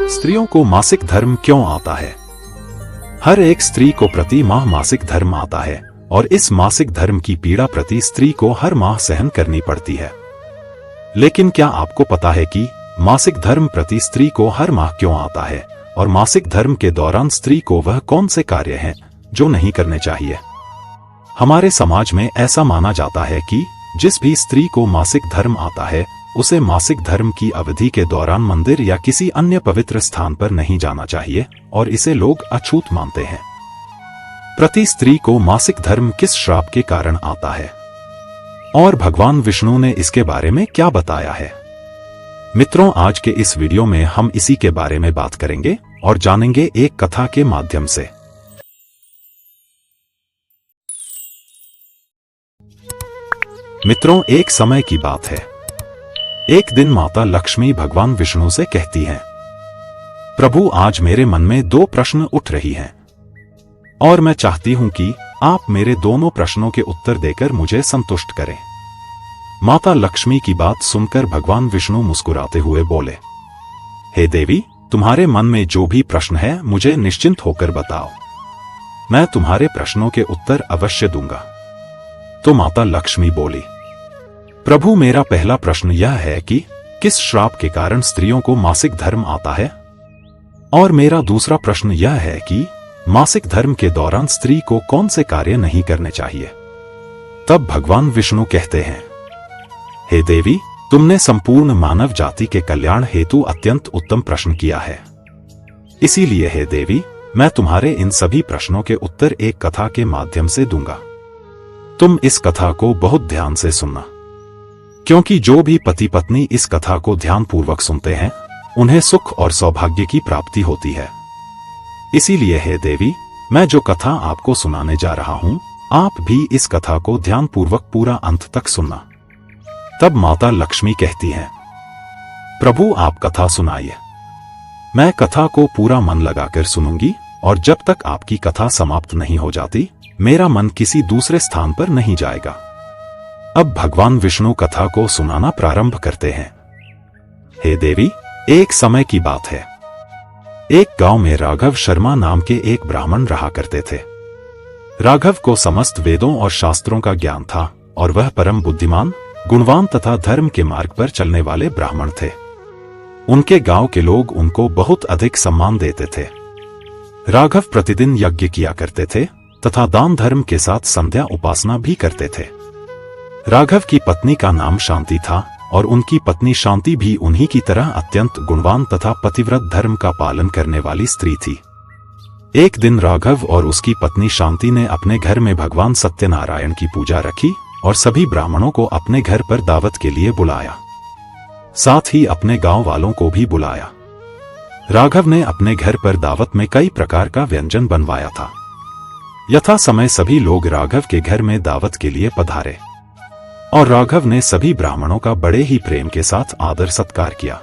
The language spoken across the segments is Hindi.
स्त्रियों को मासिक धर्म क्यों आता है? हर एक स्त्री को प्रति माह मासिक धर्म आता है और इस मासिक धर्म की पीड़ा प्रति स्त्री को हर माह सहन करनी पड़ती है। लेकिन क्या आपको पता है कि मासिक धर्म प्रति स्त्री को हर माह क्यों आता है और मासिक धर्म के दौरान स्त्री को वह कौन से कार्य हैं जो नहीं करने चाहिए? हमारे समाज में ऐसा माना जाता है कि जिस भी स्त्री को मासिक धर्म आता है उसे मासिक धर्म की अवधि के दौरान मंदिर या किसी अन्य पवित्र स्थान पर नहीं जाना चाहिए और इसे लोग अछूत मानते हैं। प्रति स्त्री को मासिक धर्म किस श्राप के कारण आता है और भगवान विष्णु ने इसके बारे में क्या बताया है? मित्रों, आज के इस वीडियो में हम इसी के बारे में बात करेंगे और जानेंगे एक कथा के माध्यम से। मित्रों, एक समय की बात है। एक दिन माता लक्ष्मी भगवान विष्णु से कहती हैं, प्रभु, आज मेरे मन में 2 प्रश्न उठ रही हैं और मैं चाहती हूं कि आप मेरे दोनों प्रश्नों के उत्तर देकर मुझे संतुष्ट करें। माता लक्ष्मी की बात सुनकर भगवान विष्णु मुस्कुराते हुए बोले, हे देवी, तुम्हारे मन में जो भी प्रश्न है मुझे निश्चिंत होकर बताओ, मैं तुम्हारे प्रश्नों के उत्तर अवश्य दूंगा। तो माता लक्ष्मी बोली, प्रभु, मेरा पहला प्रश्न यह है कि किस श्राप के कारण स्त्रियों को मासिक धर्म आता है? और मेरा दूसरा प्रश्न यह है कि मासिक धर्म के दौरान स्त्री को कौन से कार्य नहीं करने चाहिए? तब भगवान विष्णु कहते हैं, हे देवी, तुमने संपूर्ण मानव जाति के कल्याण हेतु अत्यंत उत्तम प्रश्न किया है। इसीलिए हे देवी, मैं तुम्हारे इन सभी प्रश्नों के उत्तर एक कथा के माध्यम से दूंगा। तुम इस कथा को बहुत ध्यान से सुनना, क्योंकि जो भी पति पत्नी इस कथा को ध्यानपूर्वक सुनते हैं उन्हें सुख और सौभाग्य की प्राप्ति होती है। इसीलिए हे देवी, मैं जो कथा आपको सुनाने जा रहा हूं, आप भी इस कथा को ध्यानपूर्वक पूरा अंत तक सुनना। तब माता लक्ष्मी कहती हैं, प्रभु, आप कथा सुनाइए। मैं कथा को पूरा मन लगाकर सुनूंगी और जब तक आपकी कथा समाप्त नहीं हो जाती मेरा मन किसी दूसरे स्थान पर नहीं जाएगा। अब भगवान विष्णु कथा को सुनाना प्रारंभ करते हैं। हे देवी, एक समय की बात है। एक गांव में राघव शर्मा नाम के एक ब्राह्मण रहा करते थे। राघव को समस्त वेदों और शास्त्रों का ज्ञान था और वह परम बुद्धिमान, गुणवान तथा धर्म के मार्ग पर चलने वाले ब्राह्मण थे। उनके गांव के लोग उनको बहुत अधिक सम्मान देते थे। राघव प्रतिदिन यज्ञ किया करते थे तथा दान धर्म के साथ संध्या उपासना भी करते थे। राघव की पत्नी का नाम शांति था और उनकी पत्नी शांति भी उन्हीं की तरह अत्यंत गुणवान तथा पतिव्रत धर्म का पालन करने वाली स्त्री थी। एक दिन राघव और उसकी पत्नी शांति ने अपने घर में भगवान सत्यनारायण की पूजा रखी और सभी ब्राह्मणों को अपने घर पर दावत के लिए बुलाया। साथ ही अपने गांव वालों को भी बुलाया। राघव ने अपने घर पर दावत में कई प्रकार का व्यंजन बनवाया था। यथा समय सभी लोग राघव के घर में दावत के लिए पधारे और राघव ने सभी ब्राह्मणों का बड़े ही प्रेम के साथ आदर सत्कार किया।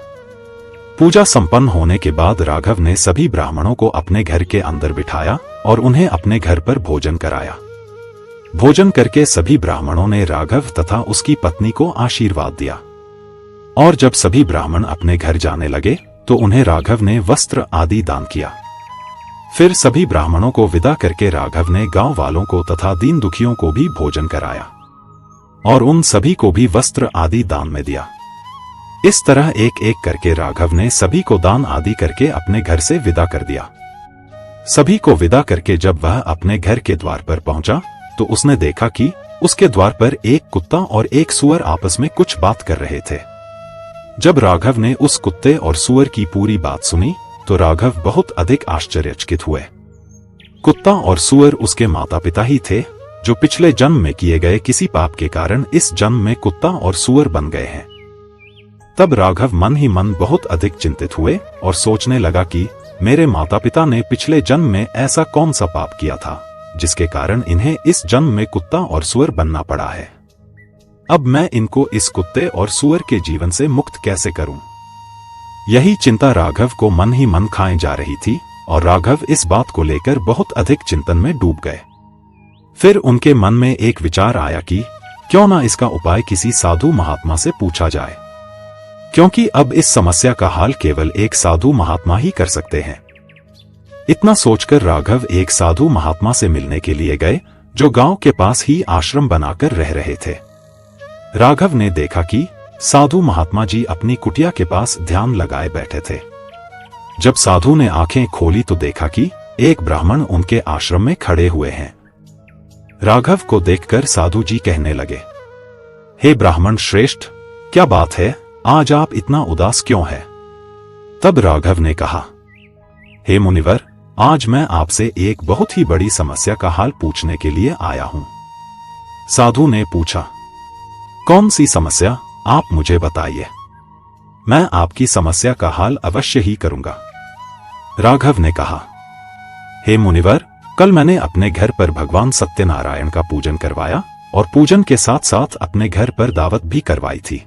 पूजा संपन्न होने के बाद राघव ने सभी ब्राह्मणों को अपने घर के अंदर बिठाया और उन्हें अपने घर पर भोजन कराया। भोजन करके सभी ब्राह्मणों ने राघव तथा उसकी पत्नी को आशीर्वाद दिया और जब सभी ब्राह्मण अपने घर जाने लगे तो उन्हें राघव ने वस्त्र आदि दान किया। फिर सभी ब्राह्मणों को विदा करके राघव ने गांव वालों को तथा दीन दुखियों को भी भोजन कराया और उन सभी को भी वस्त्र आदि दान में दिया। इस तरह एक एक करके राघव ने सभी को दान आदि करके अपने घर से विदा कर दिया। सभी को विदा करके जब वह अपने घर के द्वार पर पहुंचा तो उसने देखा कि उसके द्वार पर एक कुत्ता और एक सूअर आपस में कुछ बात कर रहे थे। जब राघव ने उस कुत्ते और सूअर की पूरी बात सुनी तो राघव बहुत अधिक आश्चर्यचकित हुए। कुत्ता और सूअर उसके माता पिता ही थे जो पिछले जन्म में किए गए किसी पाप के कारण इस जन्म में कुत्ता और सूअर बन गए हैं। तब राघव मन ही मन बहुत अधिक चिंतित हुए और सोचने लगा कि मेरे माता पिता ने पिछले जन्म में ऐसा कौन सा पाप किया था जिसके कारण इन्हें इस जन्म में कुत्ता और सूअर बनना पड़ा है। अब मैं इनको इस कुत्ते और सूअर के जीवन से मुक्त कैसे करूं? यही चिंता राघव को मन ही मन खाए जा रही थी और राघव इस बात को लेकर बहुत अधिक चिंतन में डूब गए। फिर उनके मन में एक विचार आया कि क्यों ना इसका उपाय किसी साधु महात्मा से पूछा जाए। क्योंकि अब इस समस्या का हल केवल एक साधु महात्मा ही कर सकते हैं। इतना सोचकर राघव एक साधु महात्मा से मिलने के लिए गए, जो गांव के पास ही आश्रम बनाकर रह रहे थे। राघव ने देखा कि साधु महात्मा जी अपनी कुटिया के पास ध्यान लगाए बैठे थे। जब साधु ने आंखें खोली तो देखा कि एक ब्राह्मण उनके आश्रम में खड़े हुए हैं। राघव को देखकर साधु जी कहने लगे, हे ब्राह्मण श्रेष्ठ, क्या बात है, आज आप इतना उदास क्यों है? तब राघव ने कहा, हे मुनिवर, आज मैं आपसे एक बहुत ही बड़ी समस्या का हाल पूछने के लिए आया हूं। साधु ने पूछा, कौन सी समस्या, आप मुझे बताइए, मैं आपकी समस्या का हाल अवश्य ही करूंगा। राघव ने कहा, हे मुनिवर, कल मैंने अपने घर पर भगवान सत्यनारायण का पूजन करवाया और पूजन के साथ साथ अपने घर पर दावत भी करवाई थी,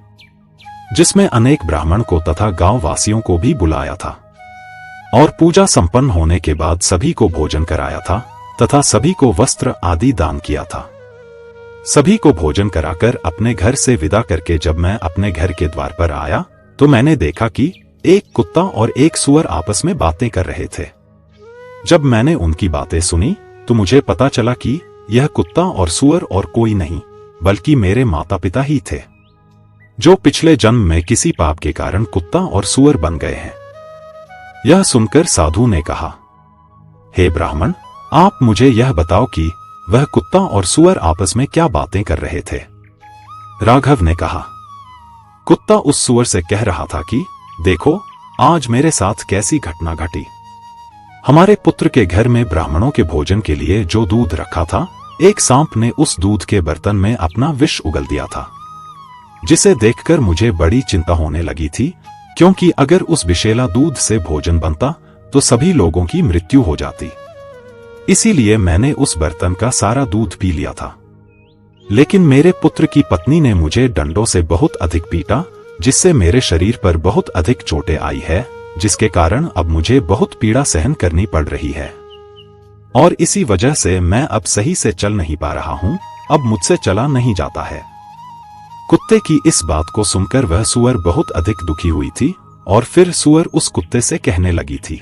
जिसमें अनेक ब्राह्मण को तथा गांव वासियों को भी बुलाया था। और पूजा संपन्न होने के बाद सभी को भोजन कराया था तथा सभी को वस्त्र आदि दान किया था। सभी को भोजन कराकर अपने घर से विदा करके जब मैं अपने घर के द्वार पर आया तो मैंने देखा कि एक कुत्ता और एक सूअर आपस में बातें कर रहे थे। जब मैंने उनकी बातें सुनी तो मुझे पता चला कि यह कुत्ता और सूअर और कोई नहीं बल्कि मेरे माता पिता ही थे, जो पिछले जन्म में किसी पाप के कारण कुत्ता और सूअर बन गए हैं। यह सुनकर साधु ने कहा, हे ब्राह्मण, आप मुझे यह बताओ कि वह कुत्ता और सूअर आपस में क्या बातें कर रहे थे? राघव ने कहा, कुत्ता उस सूअर से कह रहा था कि देखो, आज मेरे साथ कैसी घटना घटी। हमारे पुत्र के घर में ब्राह्मणों के भोजन के लिए जो दूध रखा था, एक सांप ने उस दूध के बर्तन में अपना विष उगल दिया था, जिसे देखकर मुझे बड़ी चिंता होने लगी थी, क्योंकि अगर उस विषैला दूध से भोजन बनता तो सभी लोगों की मृत्यु हो जाती। इसीलिए मैंने उस बर्तन का सारा दूध पी लिया था। लेकिन मेरे पुत्र की पत्नी ने मुझे डंडों से बहुत अधिक पीटा, जिससे मेरे शरीर पर बहुत अधिक चोटें आई है, जिसके कारण अब मुझे बहुत पीड़ा सहन करनी पड़ रही है। और इसी वजह से मैं अब सही से चल नहीं पा रहा हूं, अब मुझसे चला नहीं जाता है। कुत्ते की इस बात को सुनकर वह सूअर बहुत अधिक दुखी हुई थी और फिर सूअर उस कुत्ते से कहने लगी थी,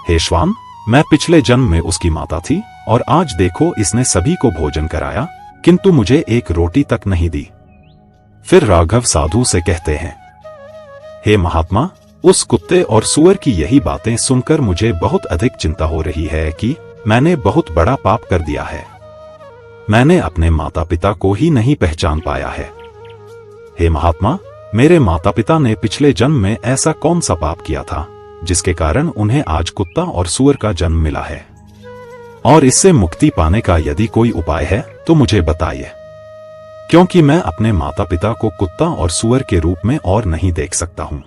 हे श्वान, मैं पिछले जन्म में उसकी माता थी और आज देखो इसने सभी को भोजन कराया, किंतु मुझे एक रोटी तक नहीं दी। फिर राघव साधु से कहते हैं, हे महात्मा, उस कुत्ते और सूअर की यही बातें सुनकर मुझे बहुत अधिक चिंता हो रही है कि मैंने बहुत बड़ा पाप कर दिया है। मैंने अपने माता पिता को ही नहीं पहचान पाया है। हे महात्मा, मेरे माता पिता ने पिछले जन्म में ऐसा कौन सा पाप किया था जिसके कारण उन्हें आज कुत्ता और सूअर का जन्म मिला है? और इससे मुक्ति पाने का यदि कोई उपाय है तो मुझे बताइए, क्योंकि मैं अपने माता पिता को कुत्ता और सूअर के रूप में और नहीं देख सकता हूं।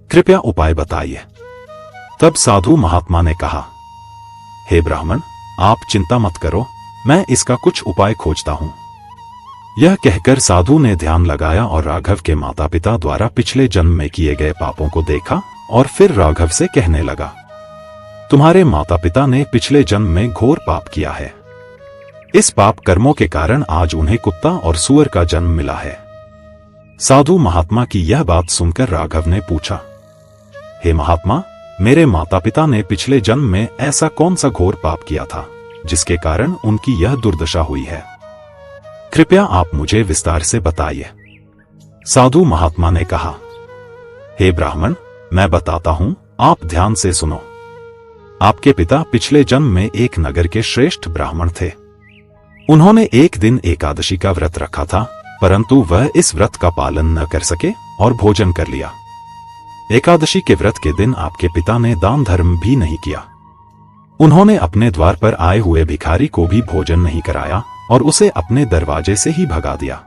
कृपया उपाय बताइए। तब साधु महात्मा ने कहा, हे ब्राह्मण, आप चिंता मत करो, मैं इसका कुछ उपाय खोजता हूं। यह कहकर साधु ने ध्यान लगाया और राघव के माता पिता द्वारा पिछले जन्म में किए गए पापों को देखा और फिर राघव से कहने लगा, तुम्हारे माता पिता ने पिछले जन्म में घोर पाप किया है। इस पाप कर्मों के कारण आज उन्हें कुत्ता और सूअर का जन्म मिला है। साधु महात्मा की यह बात सुनकर राघव ने पूछा, हे महात्मा, मेरे माता पिता ने पिछले जन्म में ऐसा कौन सा घोर पाप किया था जिसके कारण उनकी यह दुर्दशा हुई है? कृपया आप मुझे विस्तार से बताइए। साधु महात्मा ने कहा, हे ब्राह्मण, मैं बताता हूं, आप ध्यान से सुनो। आपके पिता पिछले जन्म में एक नगर के श्रेष्ठ ब्राह्मण थे। उन्होंने एक दिन एकादशी का व्रत रखा था, परंतु वह इस व्रत का पालन न कर सके और भोजन कर लिया। एकादशी के व्रत के दिन आपके पिता ने दान धर्म भी नहीं किया। उन्होंने अपने द्वार पर आए हुए भिखारी को भी भोजन नहीं कराया और उसे अपने दरवाजे से ही भगा दिया,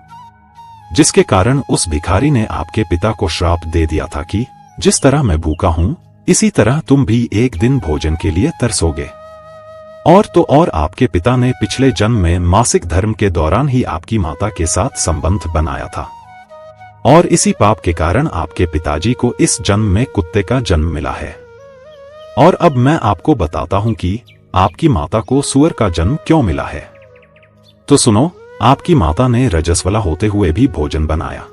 जिसके कारण उस भिखारी ने आपके पिता को श्राप दे दिया था कि जिस तरह मैं भूखा हूं, इसी तरह तुम भी एक दिन भोजन के लिए तरसोगे। और तो और आपके पिता ने पिछले जन्म में मासिक धर्म के दौरान ही आपकी माता के साथ संबंध बनाया था, और इसी पाप के कारण आपके पिताजी को इस जन्म में कुत्ते का जन्म मिला है। और अब मैं आपको बताता हूं कि आपकी माता को सूअर का जन्म क्यों मिला है। तो सुनो, आपकी माता ने रजस्वला होते हुए भी भोजन बनाया।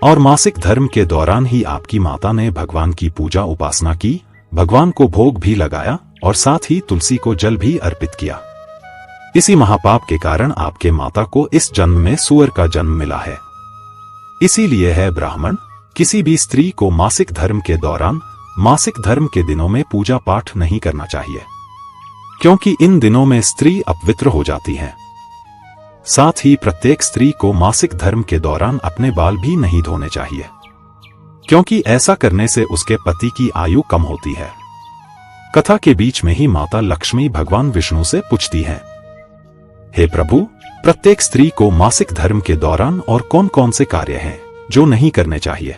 और मासिक धर्म के दौरान ही आपकी माता ने भगवान की पूजा उपासना की, भगवान को भोग भी लगाया और साथ ही तुलसी को जल भी अर्पित किया। इसी महापाप के कारण आपके माता को इस जन्म में सूअर का जन्म मिला है। इसीलिए है ब्राह्मण, किसी भी स्त्री को मासिक धर्म के दौरान, मासिक धर्म के दिनों में पूजा पाठ नहीं करना चाहिए, क्योंकि इन दिनों में स्त्री अपवित्र हो जाती है। साथ ही प्रत्येक स्त्री को मासिक धर्म के दौरान अपने बाल भी नहीं धोने चाहिए, क्योंकि ऐसा करने से उसके पति की आयु कम होती है। कथा के बीच में ही माता लक्ष्मी भगवान विष्णु से पूछती हैं, हे प्रभु, प्रत्येक स्त्री को मासिक धर्म के दौरान और कौन कौन से कार्य हैं जो नहीं करने चाहिए?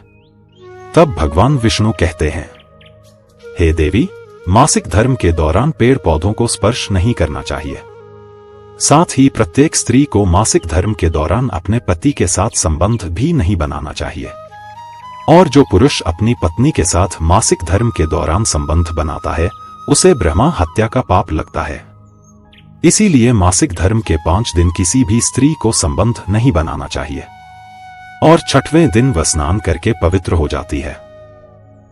तब भगवान विष्णु कहते हैं, हे देवी, मासिक धर्म के दौरान पेड़ पौधों को स्पर्श नहीं करना चाहिए। साथ ही प्रत्येक स्त्री को मासिक धर्म के दौरान अपने पति के साथ संबंध भी नहीं बनाना चाहिए। और जो पुरुष अपनी पत्नी के साथ मासिक धर्म के दौरान संबंध बनाता है, उसे ब्रह्मा हत्या का पाप लगता है। इसीलिए मासिक धर्म के 5 दिन किसी भी स्त्री को संबंध नहीं बनाना चाहिए और 6वें दिन वह स्नान करके पवित्र हो जाती है।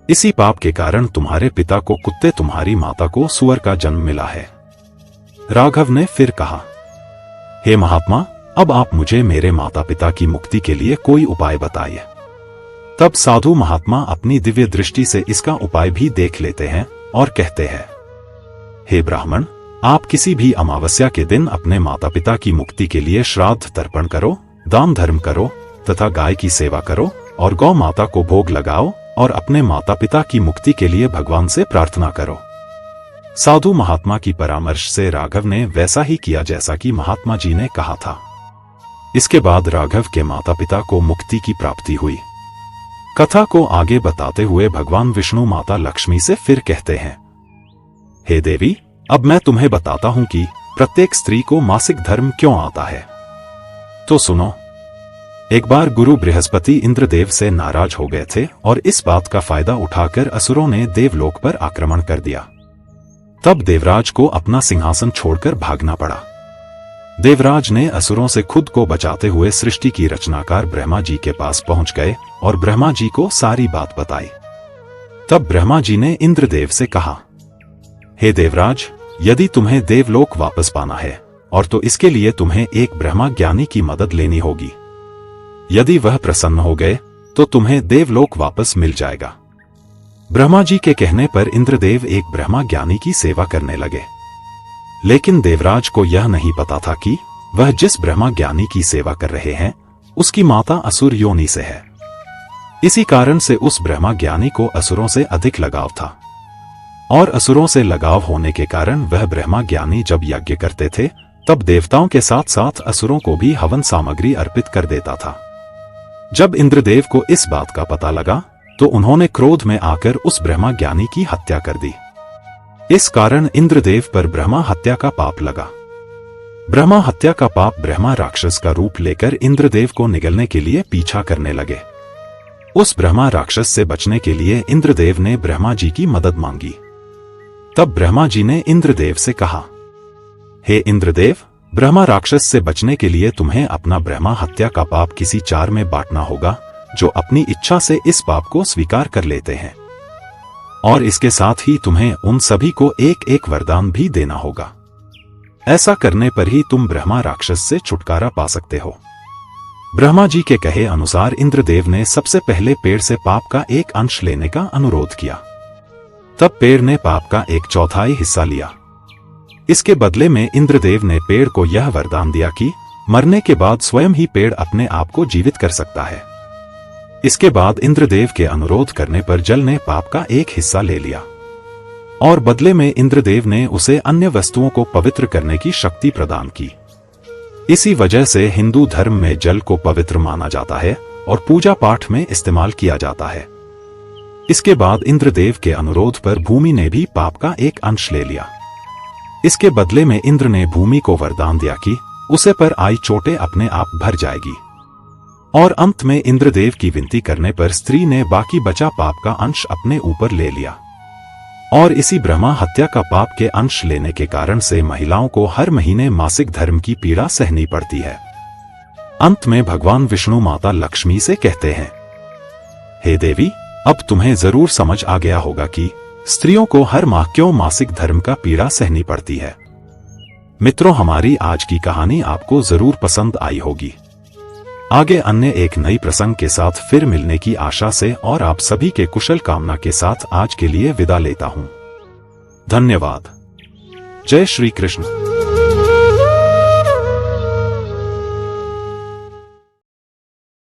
इसी पाप के कारण तुम्हारे पिता को कुत्ते, तुम्हारी माता को सूअर का जन्म मिला है। राघव ने फिर कहा, हे महात्मा, अब आप मुझे मेरे माता पिता की मुक्ति के लिए कोई उपाय बताइए। तब साधु महात्मा अपनी दिव्य दृष्टि से इसका उपाय भी देख लेते हैं और कहते हैं, हे ब्राह्मण, आप किसी भी अमावस्या के दिन अपने माता पिता की मुक्ति के लिए श्राद्ध तर्पण करो, दान धर्म करो तथा गाय की सेवा करो और गौ माता को भोग लगाओ और अपने माता पिता की मुक्ति के लिए भगवान से प्रार्थना करो। साधु महात्मा की परामर्श से राघव ने वैसा ही किया जैसा कि महात्मा जी ने कहा था। इसके बाद राघव के माता पिता को मुक्ति की प्राप्ति हुई। कथा को आगे बताते हुए भगवान विष्णु माता लक्ष्मी से फिर कहते हैं, हे देवी, अब मैं तुम्हें बताता हूं कि प्रत्येक स्त्री को मासिक धर्म क्यों आता है। तो सुनो। एक बार गुरु बृहस्पति इंद्रदेव से नाराज हो गए थे और इस बात का फायदा उठाकर असुरों ने देवलोक पर आक्रमण कर दिया। तब देवराज को अपना सिंहासन छोड़कर भागना पड़ा। देवराज ने असुरों से खुद को बचाते हुए सृष्टि की रचनाकार ब्रह्मा जी के पास पहुंच गए और ब्रह्मा जी को सारी बात बताई। तब ब्रह्मा जी ने इंद्रदेव से कहा, हे देवराज, यदि तुम्हें देवलोक वापस पाना है और तो इसके लिए तुम्हें एक ब्रह्मा ज्ञानी की मदद लेनी होगी। यदि वह प्रसन्न हो गए तो तुम्हें देवलोक वापस मिल जाएगा। ब्रह्मा जी के कहने पर इंद्रदेव एक ब्रह्मा ज्ञानी की सेवा करने लगे। लेकिन देवराज को यह नहीं पता था कि वह जिस ब्रह्मा ज्ञानी की सेवा कर रहे हैं उसकी माता असुर योनि से है। इसी कारण से उस ब्रह्मा ज्ञानी को असुरों से अधिक लगाव था और असुरों से लगाव होने के कारण वह ब्रह्मा ज्ञानी जब यज्ञ करते थे तब देवताओं के साथ साथ असुरों को भी हवन सामग्री अर्पित कर देता था। जब इंद्रदेव को इस बात का पता लगा तो उन्होंने क्रोध में आकर उस ब्रह्मा ज्ञानी की हत्या कर दी। इस कारण इंद्रदेव पर ब्रह्मा हत्या का पाप लगा। ब्रह्मा हत्या का पाप ब्रह्मा राक्षस का रूप लेकर इंद्रदेव को निगलने के लिए पीछा करने लगे। उस ब्रह्मा राक्षस से बचने के लिए इंद्रदेव ने ब्रह्मा जी की मदद मांगी। तब ब्रह्मा जी ने इंद्रदेव से कहा, हे इंद्रदेव, ब्रह्मा राक्षस से बचने के लिए तुम्हें अपना ब्रह्मा हत्या का पाप किसी 4 में बांटना होगा जो अपनी इच्छा से इस पाप को स्वीकार कर लेते हैं, और इसके साथ ही तुम्हें उन सभी को एक एक वरदान भी देना होगा। ऐसा करने पर ही तुम ब्रह्मा राक्षस से छुटकारा पा सकते हो। ब्रह्मा जी के कहे अनुसार इंद्रदेव ने सबसे पहले पेड़ से पाप का एक अंश लेने का अनुरोध किया। तब पेड़ ने पाप का 1/4 हिस्सा लिया। इसके बदले में इंद्रदेव ने पेड़ को यह वरदान दिया कि मरने के बाद स्वयं ही पेड़ अपने आप को जीवित कर सकता है। इसके बाद इंद्रदेव के अनुरोध करने पर जल ने पाप का 1 हिस्सा ले लिया और बदले में इंद्रदेव ने उसे अन्य वस्तुओं को पवित्र करने की शक्ति प्रदान की। इसी वजह से हिंदू धर्म में जल को पवित्र माना जाता है और पूजा पाठ में इस्तेमाल किया जाता है। इसके बाद इंद्रदेव के अनुरोध पर भूमि ने भी पाप का 1 अंश ले लिया। इसके बदले में इंद्र ने भूमि को वरदान दिया कि उसे पर आई चोटें अपने आप भर जाएगी। और अंत में इंद्रदेव की विनती करने पर स्त्री ने बाकी बचा पाप का अंश अपने ऊपर ले लिया। और इसी ब्रह्मा हत्या का पाप के अंश लेने के कारण से महिलाओं को हर महीने मासिक धर्म की पीड़ा सहनी पड़ती है। अंत में भगवान विष्णु माता लक्ष्मी से कहते हैं, हे देवी, अब तुम्हें जरूर समझ आ गया होगा कि स्त्रियों को हर माह क्यों मासिक धर्म का पीड़ा सहनी पड़ती है। मित्रों, हमारी आज की कहानी आपको जरूर पसंद आई होगी। आगे अन्य एक नई प्रसंग के साथ फिर मिलने की आशा से और आप सभी के कुशल कामना के साथ आज के लिए विदा लेता हूं। धन्यवाद। जय श्री कृष्ण।